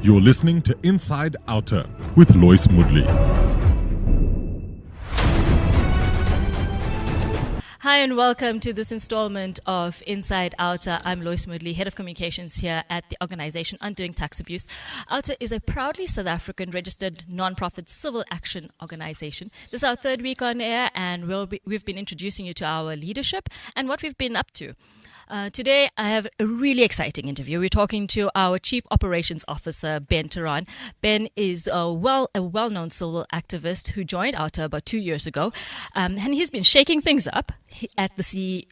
You're listening to Inside OUTA with Lois Moodley. Hi and welcome to this installment of Inside OUTA. I'm Lois Moodley, Head of Communications here at the organization Undoing Tax Abuse. OUTA is a proudly South African registered non-profit civil action organization. This is our third week on air and we've been introducing you to our leadership and what we've been up to. Today, I have a really exciting interview. We're talking to our Chief Operations Officer, Ben Theron. Ben is a well-known civil activist who joined OUTA about 2 years ago, and he's been shaking things up at the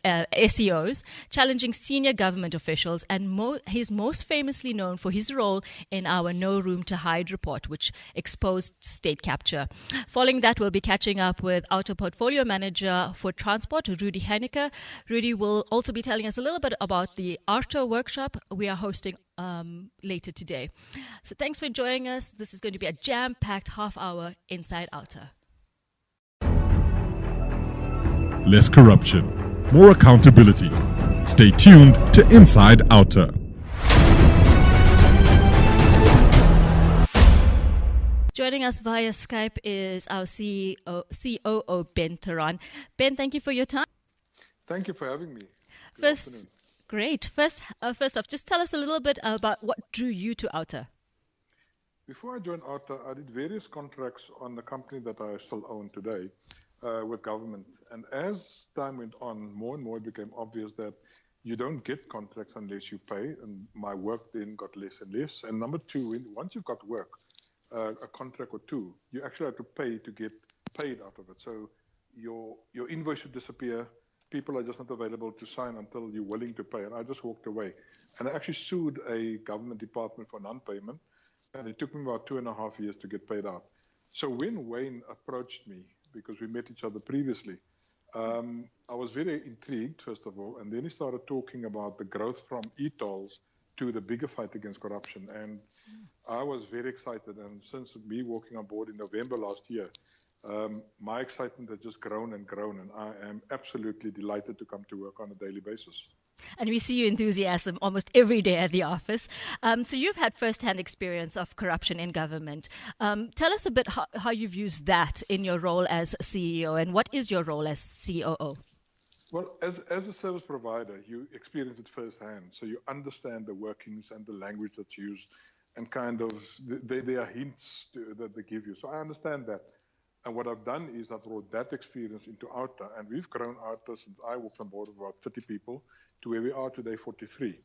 SEOs, challenging senior government officials, and he's most famously known for his role in our No Room to Hide report, which exposed state capture. Following that, we'll be catching up with OUTA Portfolio Manager for Transport, Rudi Heyneke. Rudi will also be telling us a little bit about the OUTA workshop we are hosting later today. So thanks for joining us. This is going to be a jam-packed half-hour Inside OUTA. Less corruption, more accountability. Stay tuned to Inside OUTA. Joining us via Skype is our COO, Ben Theron. Ben, thank you for your time. Thank you for having me. First off, just tell us a little bit about what drew you to OUTA. Before I joined OUTA, I did various contracts on the company that I still own today with government. And as time went on, more and more it became obvious that you don't get contracts unless you pay. And my work then got less and less. And number two, once you've got work, a contract or two, you actually have to pay to get paid out of it. So your invoice would disappear. People are just not available to sign until you're willing to pay. And I just walked away. And I actually sued a government department for non-payment. And it took me about 2.5 years to get paid out. So when Wayne approached me, because we met each other previously, I was very intrigued, first of all. And then he started talking about the growth from e-tolls to the bigger fight against corruption. And I was very excited. And since me walking on board in November last year, my excitement has just grown and grown, and I am absolutely delighted to come to work on a daily basis. And we see your enthusiasm almost every day at the office. So you've had first-hand experience of corruption in government. Tell us a bit how you've used that in your role as CEO, and what is your role as COO? Well, as a service provider, you experience it firsthand. So you understand the workings and the language that's used, and kind of there are hints that they give you. So I understand that. And what I've done is I've brought that experience into OUTA, and we've grown OUTA since I walked on board of about 30 people to where we are today, 43.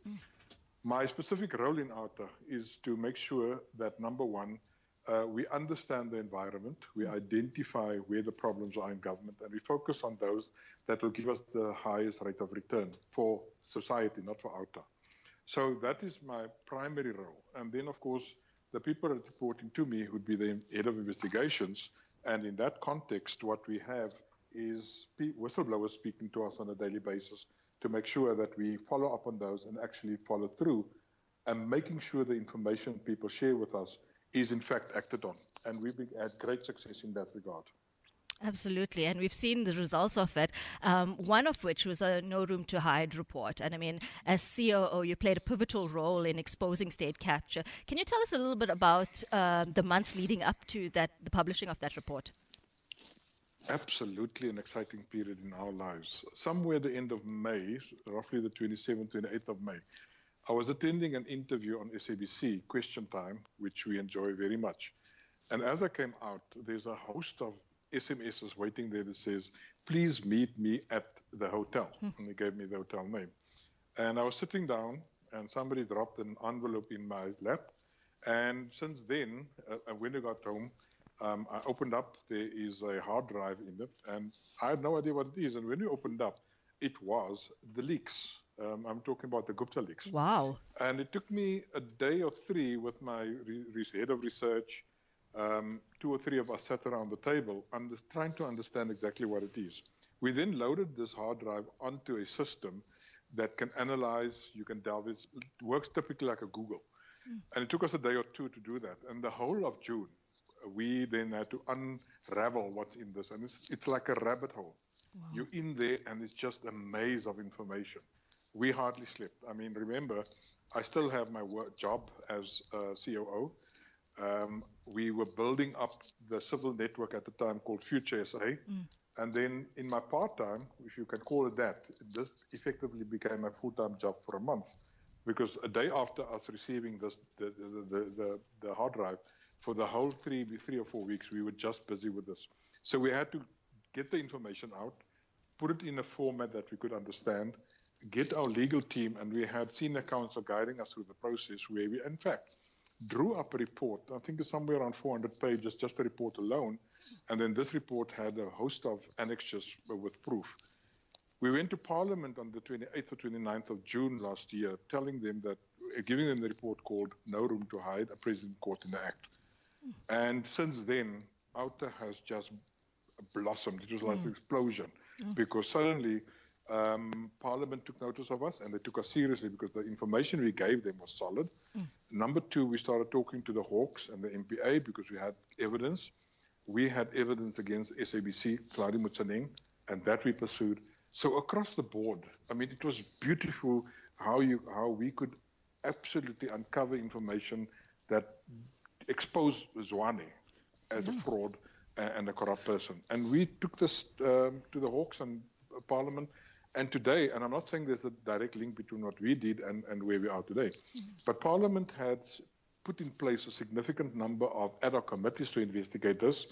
My specific role in OUTA is to make sure that, number one, we understand the environment, we identify where the problems are in government, and we focus on those that will give us the highest rate of return for society, not for OUTA. So that is my primary role. And then, of course, the people reporting to me would be the head of investigations. And in that context, what we have is whistleblowers speaking to us on a daily basis to make sure that we follow up on those and actually follow through, and making sure the information people share with us is in fact acted on. And we've had great success in that regard. Absolutely, and we've seen the results of it, one of which was a No Room to Hide report. And I mean, as COO, you played a pivotal role in exposing state capture. Can you tell us a little bit about the months leading up to the publishing of that report? Absolutely an exciting period in our lives. Somewhere at the end of May, roughly the 27th, 28th of May, I was attending an interview on SABC, Question Time, which we enjoy very much. And as I came out, there's a host of SMSs waiting there that says, please meet me at the hotel. And they gave me the hotel name. And I was sitting down and somebody dropped an envelope in my lap. And since then, when I got home, I opened up, there is a hard drive in it, and I had no idea what it is. And when we opened up, it was the leaks. I'm talking about the Gupta leaks. Wow. And it took me a day or three with my head of research. 2 or 3 of us sat around the table trying to understand exactly what it is. We then loaded this hard drive onto a system that can analyze, you can delve, it works typically like a Google. And it took us a day or two to do that. And the whole of June, we then had to unravel what's in this. And it's like a rabbit hole. Wow. You're in there and it's just a maze of information. We hardly slept. I mean, remember, I still have my job as COO. We were building up the civil network at the time called Future SA. And then in my part-time, if you can call it that, this effectively became a full-time job for a month. Because a day after us receiving this, the hard drive, for the whole 3 or 4 weeks, we were just busy with this. So we had to get the information out, put it in a format that we could understand, get our legal team, and we had senior counsel guiding us through the process where we, in fact, drew up a report. I think it's somewhere around 400 pages, just a report alone. And then this report had a host of annexures with proof. We went to Parliament on the 28th or 29th of June last year, telling them that, giving them the report called No Room to Hide, a precedent caught in the Act. And since then, OUTA has just blossomed. It was like an explosion, because suddenly Parliament took notice of us, and they took us seriously because the information we gave them was solid. Number two, we started talking to the Hawks and the MPA because we had evidence. We had evidence against SABC, Claudia Mutsaneng, and that we pursued. So across the board, I mean, it was beautiful how we could absolutely uncover information that exposed Zwane as a fraud and a corrupt person. And we took this to the Hawks and Parliament. And today, and I'm not saying there's a direct link between what we did and where we are today, but Parliament had put in place a significant number of ad hoc committees to investigate this.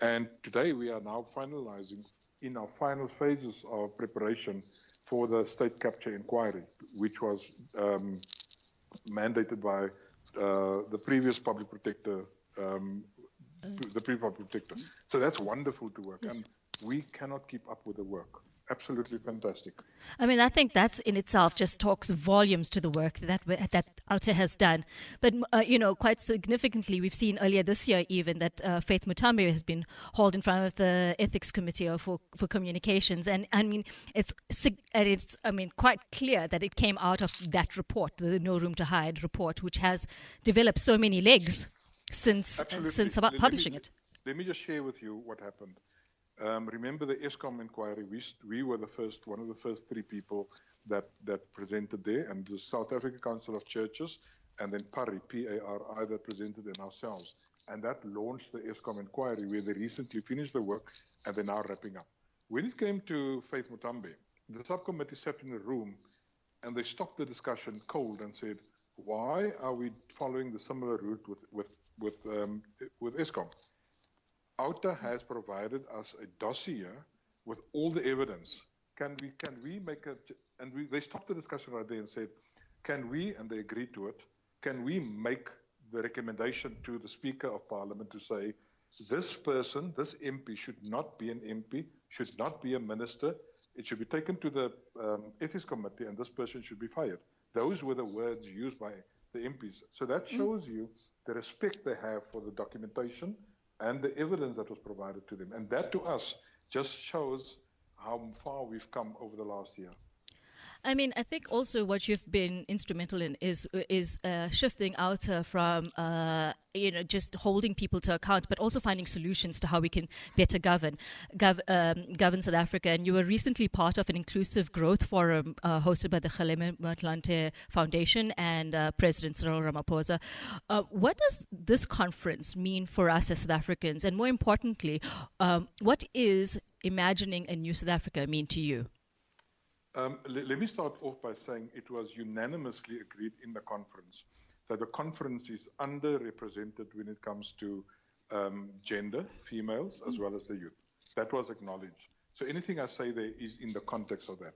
And today we are now finalizing in our final phases of preparation for the state capture inquiry, which was mandated by the previous public protector. So that's wonderful to work, and we cannot keep up with the work. Absolutely fantastic. I mean, I think that's in itself just talks volumes to the work that OUTA has done. But, quite significantly, we've seen earlier this year even that Faith Mutambe has been hauled in front of the Ethics Committee for Communications. And, I mean, it's quite clear that it came out of that report, the No Room to Hide report, which has developed so many legs since publishing it. Let me just share with you what happened. Remember the ESCOM inquiry, we were one of the first 3 people that presented there, and the South African Council of Churches, and then PARI, P-A-R-I, that presented, and ourselves. And that launched the ESCOM inquiry, where they recently finished the work, and they're now wrapping up. When it came to Faith Mutambe, the subcommittee sat in a room, and they stopped the discussion cold and said, why are we following the similar route with ESCOM? OUTA has provided us a dossier with all the evidence. Can we make they stopped the discussion right there and said, can we, and they agreed to it, can we make the recommendation to the Speaker of Parliament to say, this person, this MP should not be an MP, should not be a minister, it should be taken to the Ethics Committee, and this person should be fired. Those were the words used by the MPs. So that shows you the respect they have for the documentation and the evidence that was provided to them. And that to us just shows how far we've come over the last year. I mean, I think also what you've been instrumental in is shifting OUTA from just holding people to account, but also finding solutions to how we can better govern South Africa. And you were recently part of an inclusive growth forum hosted by the Kgalema Motlanthe Foundation and President Cyril Ramaphosa. What does this conference mean for us as South Africans? And more importantly, what is imagining a new South Africa mean to you? Let me start off by saying it was unanimously agreed in the conference that the conference is underrepresented when it comes to gender, females, as well as the youth. That was acknowledged. So anything I say there is in the context of that.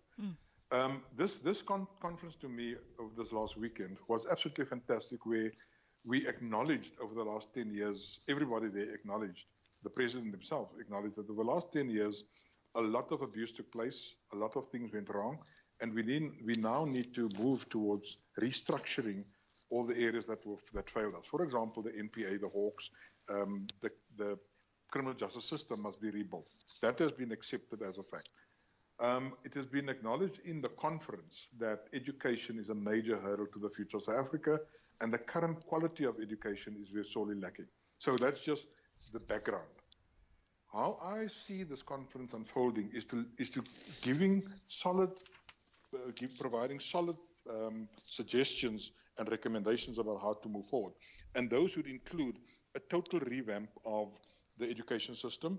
This conference to me over this last weekend was absolutely fantastic, where we acknowledged over the last 10 years, everybody there acknowledged, the president himself acknowledged that over the last 10 years, a lot of abuse took place, a lot of things went wrong, and we now need to move towards restructuring all the areas that failed us. For example, the NPA, the Hawks, the criminal justice system must be rebuilt. That has been accepted as a fact. It has been acknowledged in the conference that education is a major hurdle to the future of South Africa, and the current quality of education is very sorely lacking. So that's just the background. How I see this conference unfolding is to providing solid suggestions and recommendations about how to move forward. And those would include a total revamp of the education system.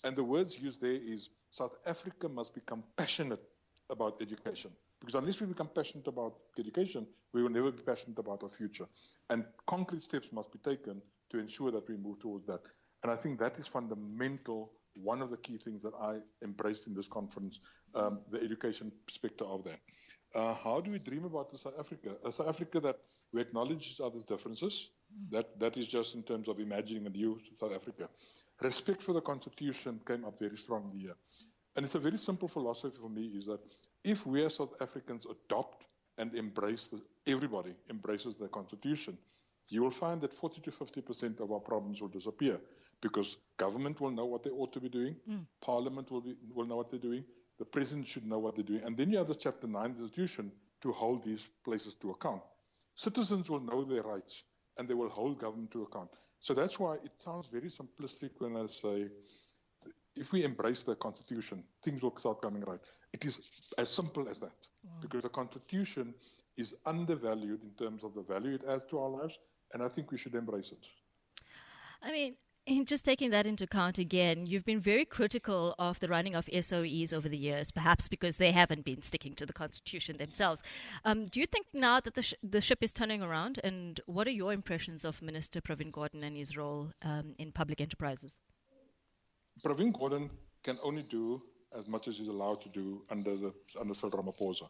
And the words used there is South Africa must become passionate about education. Because unless we become passionate about education, we will never be passionate about our future. And concrete steps must be taken to ensure that we move towards that. And I think that is fundamental, one of the key things that I embraced in this conference, the education perspective of that. How do we dream about the South Africa? A South Africa that we acknowledge each other's differences. That is just in terms of imagining a new South Africa. Respect for the Constitution came up very strongly here. And it's a very simple philosophy for me, is that if we as South Africans adopt and embrace, everybody embraces the Constitution, you will find that 40 to 50% of our problems will disappear, because government will know what they ought to be doing, Parliament will know what they're doing, the President should know what they're doing, and then you have the Chapter 9 institution to hold these places to account. Citizens will know their rights, and they will hold government to account. So that's why it sounds very simplistic when I say, if we embrace the Constitution, things will start coming right. It is as simple as that, because the Constitution is undervalued in terms of the value it adds to our lives, and I think we should embrace it. I mean, in just taking that into account again, you've been very critical of the running of SOEs over the years, perhaps because they haven't been sticking to the Constitution themselves. Do you think now that the ship is turning around, and what are your impressions of Minister Pravin Gordhan and his role in public enterprises? Pravin Gordhan can only do as much as he's allowed to do under Sir Ramaphosa.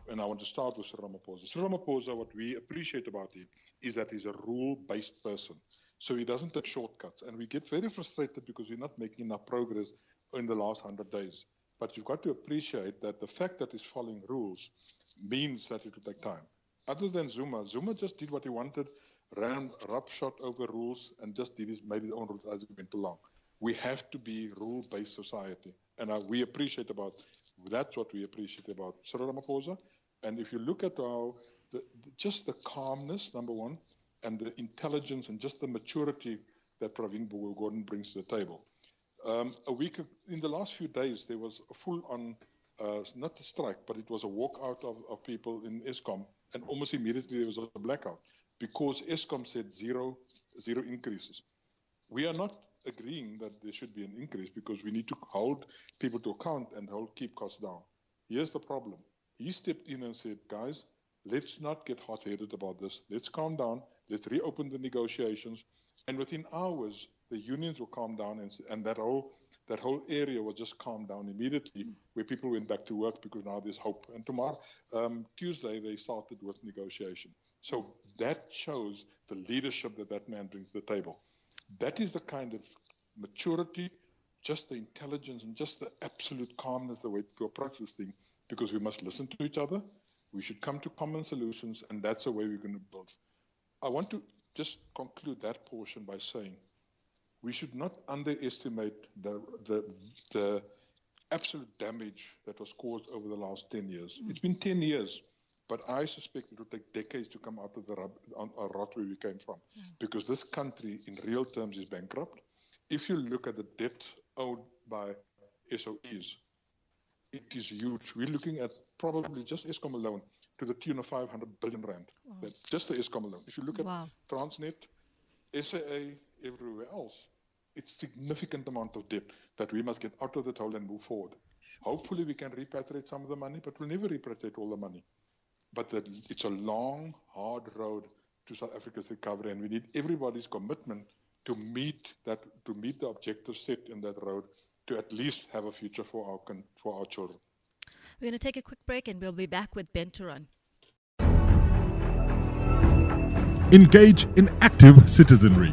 And I want to start with Sir Ramaphosa. Sir Ramaphosa, what we appreciate about him is that he's a rule-based person. So he doesn't take shortcuts. And we get very frustrated because we're not making enough progress in the last 100 days. But you've got to appreciate that the fact that he's following rules means that it will take time. Other than Zuma just did what he wanted, ran roughshod over rules, and just made his own rules as he went along. We have to be rule-based society. And that's what we appreciate about Sir Ramaphosa. And if you look at just the calmness, number one, and the intelligence and just the maturity that Pravin Gordhan brings to the table. In the last few days, there was a full-on, not a strike, but it was a walkout of people in Eskom, and almost immediately there was a blackout because Eskom said zero increases. We are not agreeing that there should be an increase because we need to hold people to account and keep costs down. Here's the problem. He stepped in and said, guys, let's not get hot-headed about this. Let's calm down. Let's reopen the negotiations. And within hours, the unions will calm down, and that whole area will just calm down immediately, where people went back to work because now there's hope. And tomorrow, Tuesday, they started with negotiation. So that shows the leadership that man brings to the table. That is the kind of maturity, just the intelligence, and just the absolute calmness, the way to approach this thing, because we must listen to each other. We should come to common solutions, and that's the way we're going to build. I want to just conclude that portion by saying we should not underestimate the absolute damage that was caused over the last 10 years. It's been 10 years, but I suspect it will take decades to come out of the rut where we came from, because this country in real terms is bankrupt. If you look at the debt owed by SOEs, it is huge. We're looking at probably just Eskom alone to the tune of 500 billion rand. Wow. Just the Eskom alone. If you look at Transnet, SAA, everywhere else, it's a significant amount of debt that we must get out of the hole and move forward. Hopefully we can repatriate some of the money, but we'll never repatriate all the money. But it's a long, hard road to South Africa's recovery, and we need everybody's commitment to meet the objectives set in that road, to at least have a future for our children. We're going to take a quick break, and we'll be back with Theron. Engage in active citizenry.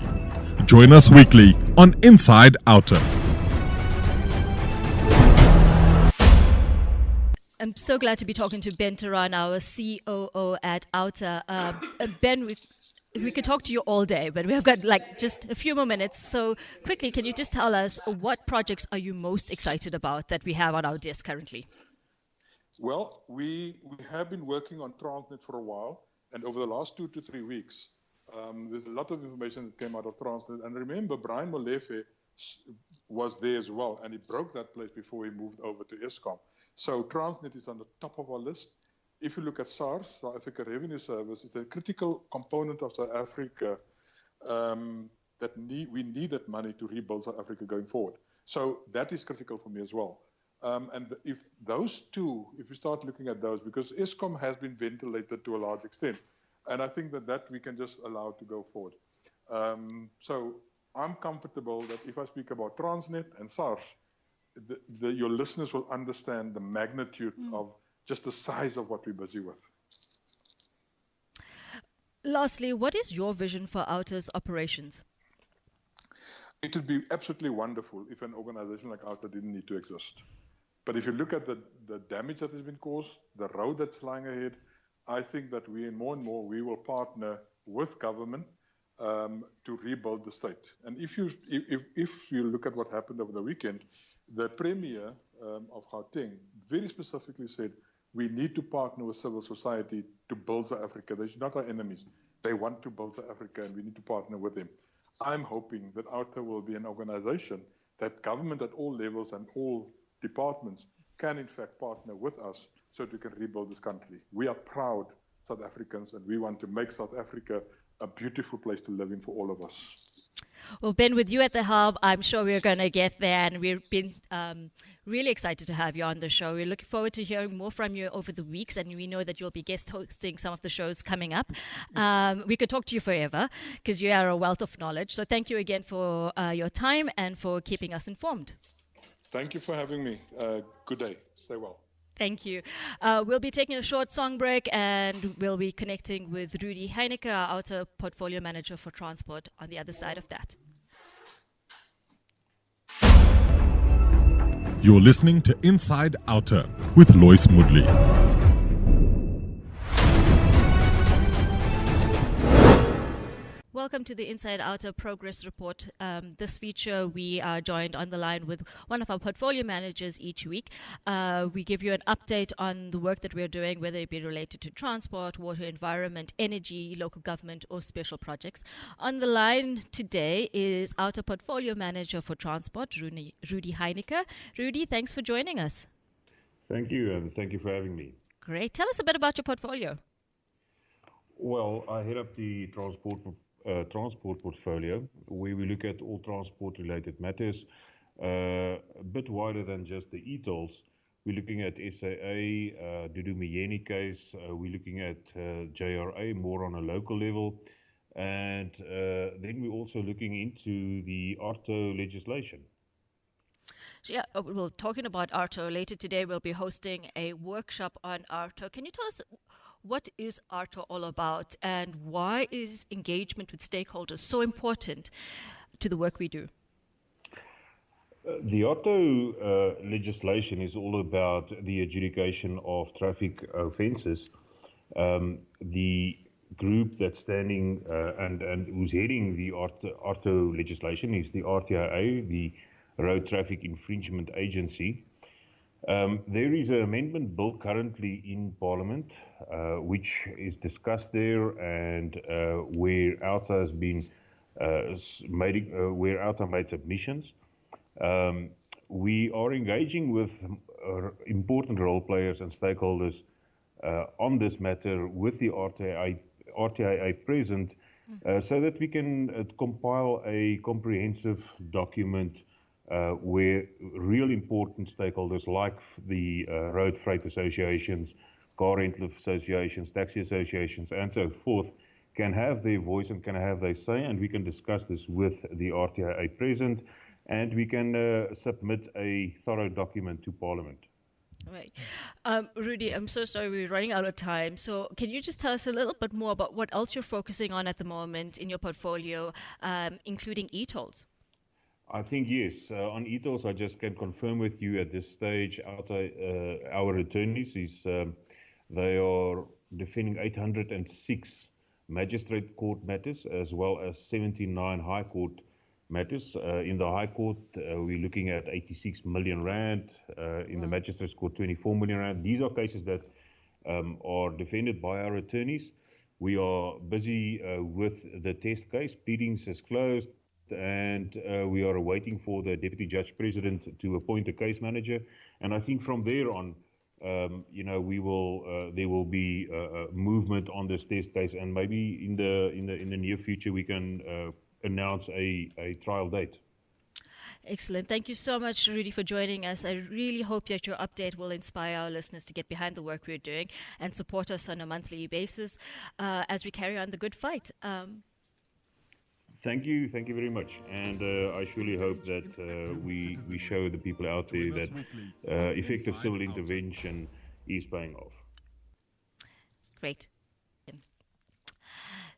Join us weekly on Inside OUTA. I'm so glad to be talking to Theron, our COO at OUTA. Ben, we could talk to you all day, but we have got just a few more minutes. So quickly, can you just tell us what projects are you most excited about that we have on our desk currently? Well, we have been working on Transnet for a while, and over the last 2 to 3 weeks, there's a lot of information that came out of Transnet. And remember, Brian Molefe was there as well, and he broke that place before he moved over to Eskom. So Transnet is on the top of our list. if you look at SARS, South Africa Revenue Service, it's a critical component of South Africa that we needed money to rebuild South Africa going forward. So that is critical for me as well. And if those two, if we start looking at those, because Eskom has been ventilated to a large extent, and I think that we can just allow to go forward. So I'm comfortable that if I speak about Transnet and SARS, your listeners will understand the magnitude of just the size of what we're busy with. Lastly, what is your vision for OUTA'S operations? It would be absolutely wonderful if an organization like OUTA didn't need to exist. But if you look at the damage that has been caused, the road that's flying ahead, I think that more and more we will partner with government to rebuild the state. And if you look at what happened over the weekend, the Premier of Gauteng very specifically said, we need to partner with civil society to build South Africa. They're not our enemies. They want to build South Africa, and we need to partner with them. I'm hoping that OUTA will be an organization that government at all levels and all departments can in fact partner with us so that we can rebuild this country. We are proud South Africans, and we want to make South Africa a beautiful place to live in for all of us. Well, Ben, with you at the helm, I'm sure we're going to get there, and we've been really excited to have you on the show. We're looking forward to hearing more from you over the weeks, and we know that you'll be guest hosting some of the shows coming up. We could talk to you forever because you are a wealth of knowledge. So thank you again for your time and for keeping us informed. Thank you for having me. Good day. Stay well. Thank you. We'll be taking a short song break, and we'll be connecting with Rudi Heyneke, our OUTA Portfolio Manager for Transport, on the other side of that. You're listening to Inside OUTA with Lois Moodley. Welcome to the Inside OUTA Progress Report. This feature, we are joined on the line with one of our portfolio managers each week. We give you an update on the work that we're doing, whether it be related to transport, water, environment, energy, local government, or special projects. On the line today is OUTA Portfolio Manager for Transport, Rudi Heyneke. Rudi, thanks for joining us. Thank you, and thank you for having me. Great. Tell us a bit about your portfolio. Well, I head up the transport portfolio, where we look at all transport-related matters, a bit wider than just the e-tolls. We're looking at SAA, Rudi case. We're looking at JRA more on a local level, and then we're also looking into the ARTO legislation. So yeah, well, talking about ARTO, later today we'll be hosting a workshop on ARTO. Can you tell us what is ARTO all about, and why is engagement with stakeholders so important to the work we do? The ARTO legislation is all about the adjudication of traffic offences. The group that's standing and who's heading the ARTO legislation is the RTIA, the Road Traffic Infringement Agency. There is an amendment bill currently in Parliament, which is discussed there, and where OUTA has been where OUTA made submissions. We are engaging with important role players and stakeholders on this matter with the RTIA present, so that we can compile a comprehensive document where real important stakeholders like the road freight associations, car rental associations, taxi associations, and so forth can have their voice and can have their say, and we can discuss this with the RTIA present, and we can submit a thorough document to Parliament. Right. Rudi, I'm so sorry we're running out of time. So can you just tell us a little bit more about what else you're focusing on at the moment in your portfolio, including e-tolls? I think yes. On e-tolls, I just can confirm with you at this stage, our attorneys they are defending 806 magistrate court matters as well as 79 high court matters. In the high court, we're looking at 86 million rand. In the magistrates court, 24 million rand. These are cases that are defended by our attorneys. We are busy with the test case. Pleadings is closed, and we are waiting for the Deputy Judge President to appoint a case manager. And I think from there on, there will be movement on this test case, and maybe in the near future we can announce a trial date. Excellent. Thank you so much, Rudi, for joining us. I really hope that your update will inspire our listeners to get behind the work we're doing and support us on a monthly basis as we carry on the good fight. Thank you very much, and I surely hope that we show the people out there that effective civil intervention is paying off. Great.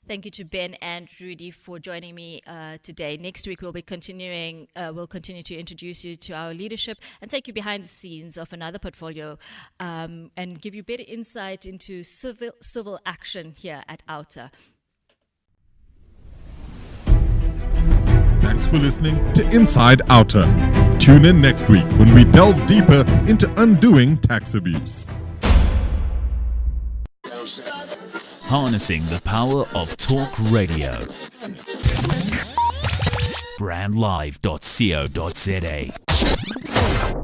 Thank you to Ben and Rudi for joining me today. Next week we'll continue to introduce you to our leadership and take you behind the scenes of another portfolio and give you better insight into civil action here at OUTA. Thanks for listening to Inside OUTA. Tune in next week when we delve deeper into undoing tax abuse. Harnessing the power of talk radio. Brandlive.co.za